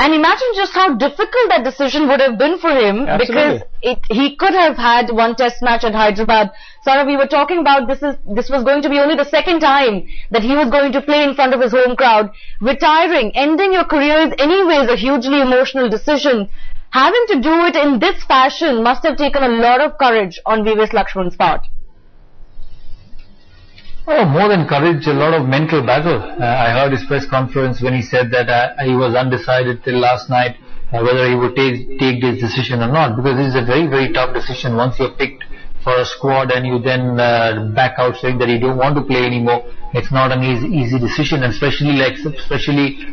And imagine just how difficult that decision would have been for him. Absolutely. Because he could have had one test match at Hyderabad. Saurav, we were talking about this was going to be only the second time that he was going to play in front of his home crowd. Retiring, ending your career is anyways a hugely emotional decision. Having to do it in this fashion must have taken a lot of courage on VVS Laxman's part. Oh, more than courage, a lot of mental battle. I heard his press conference when he said that he was undecided till last night whether he would take this decision or not, because this is a very, very tough decision. Once you're picked for a squad and you then back out saying that you don't want to play anymore, it's not an easy decision, and especially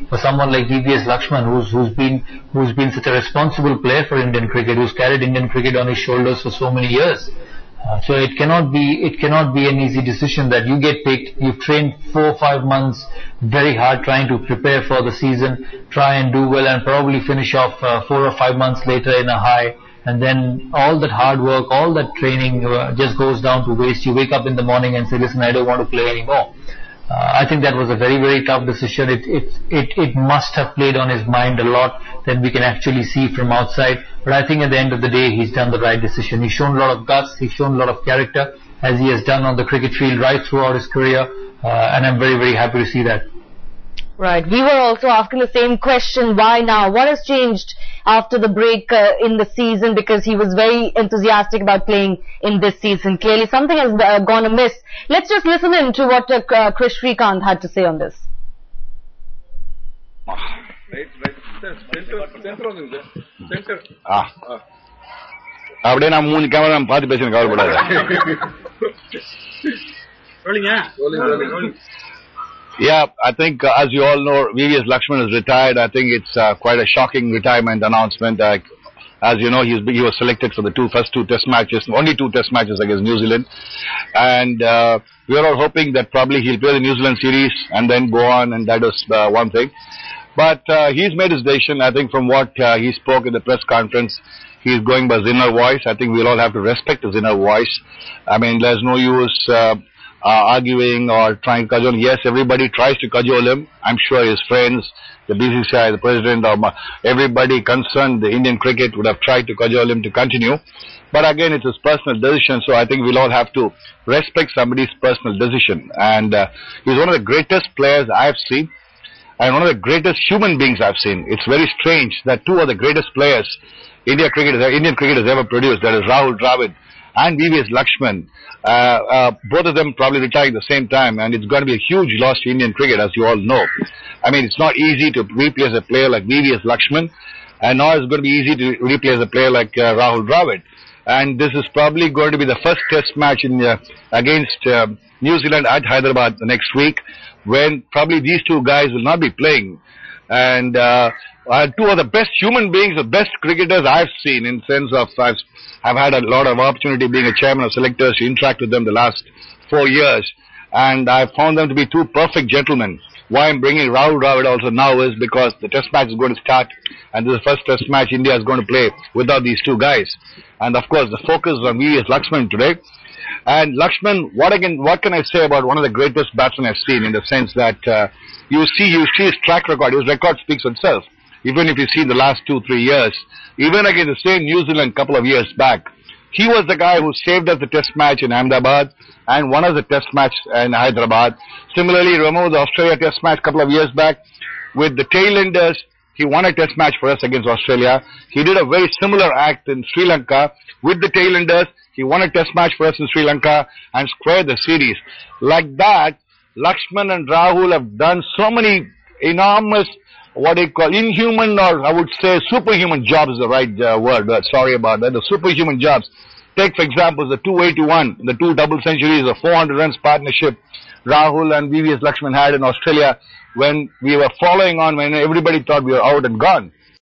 for someone like VVS Laxman, who's been such a responsible player for Indian cricket, who's carried Indian cricket on his shoulders for so many years. So it cannot be an easy decision that you get picked, you've trained 4 or 5 months very hard trying to prepare for the season, try and do well and probably finish off 4 or 5 months later in a high, and then all that hard work, all that training just goes down to waste. You wake up in the morning and say, listen, I don't want to play anymore. I think that was a very, very tough decision. It must have played on his mind a lot that we can actually see from outside. But I think at the end of the day, he's done the right decision. He's shown a lot of guts. He's shown a lot of character, as he has done on the cricket field right throughout his career. And I'm very, very happy to see that. Right. We were also asking the same question. Why now? What has changed after the break in the season? Because he was very enthusiastic about playing in this season. Clearly something has gone amiss. Let's just listen in to what Chris Srikanth had to say on this. Center. அப்படியே நான் 3 camera பார்த்து பேசுறேன், கவலைப்படாத. Yeah, I think as you all know, VVS Laxman is retired. I think it's quite a shocking retirement announcement. As you know, he was selected for the first two test matches, only 2 test matches against New Zealand. And we are all hoping that probably he'll play the New Zealand series and then go on, and that was one thing. But he's made his decision. I think from what he spoke in the press conference, he's going by his inner voice. I think we'll all have to respect his inner voice. I mean, there's no use arguing or trying to cajole. Yes, everybody tries to cajole him. I'm sure his friends, the BCCI, the president, or everybody concerned, the Indian cricket would have tried to cajole him to continue. But again, it's his personal decision, so I think we'll all have to respect somebody's personal decision. And he's one of the greatest players I've seen, and one of the greatest human beings I've seen. It's very strange that 2 of the greatest players Indian cricket has ever produced, that is Rahul Dravid and VVS Laxman, both of them probably retiring at the same time, and it's going to be a huge loss to Indian cricket, as you all know. I mean, it's not easy to replace a player like VVS Laxman, and nor is it going to be easy to replace a player like Rahul Dravid. And this is probably going to be the first test match against New Zealand at Hyderabad the next week, when probably these 2 guys will not be playing. And 2 of the best human beings, the best cricketers I've seen, in sense of I've had a lot of opportunity being a chairman of selectors to interact with them the last 4 years, and I found them to be 2 perfect gentlemen. Why I'm bringing Rahul Dravid also now is because the test match is going to start, and this is the first test match India is going to play without these 2 guys. And of course, the focus is on VVS Laxman today. And Laxman, what can I say about one of the greatest batsmen I've seen, in the sense that you see his track record. His record speaks for itself. Even if you see the last 2-3 years, even against the same New Zealand couple of years back, he was the guy who saved us the test match in Ahmedabad and won us the test match in Hyderabad. Similarly, remember the Australia test match a couple of years back with the tailenders. He won a test match for us against Australia. He did a very similar act in Sri Lanka with the tailenders. He won a test match for us in Sri Lanka and squared the series. Like that, Laxman and Rahul have done so many enormous, what they call inhuman, or I would say superhuman jobs is the right word. Sorry about that. The superhuman jobs. Take, for example, the 281, the 2 double centuries, the 400 runs partnership Rahul and VVS Laxman had in Australia when we were following on, when everybody thought we were out and gone.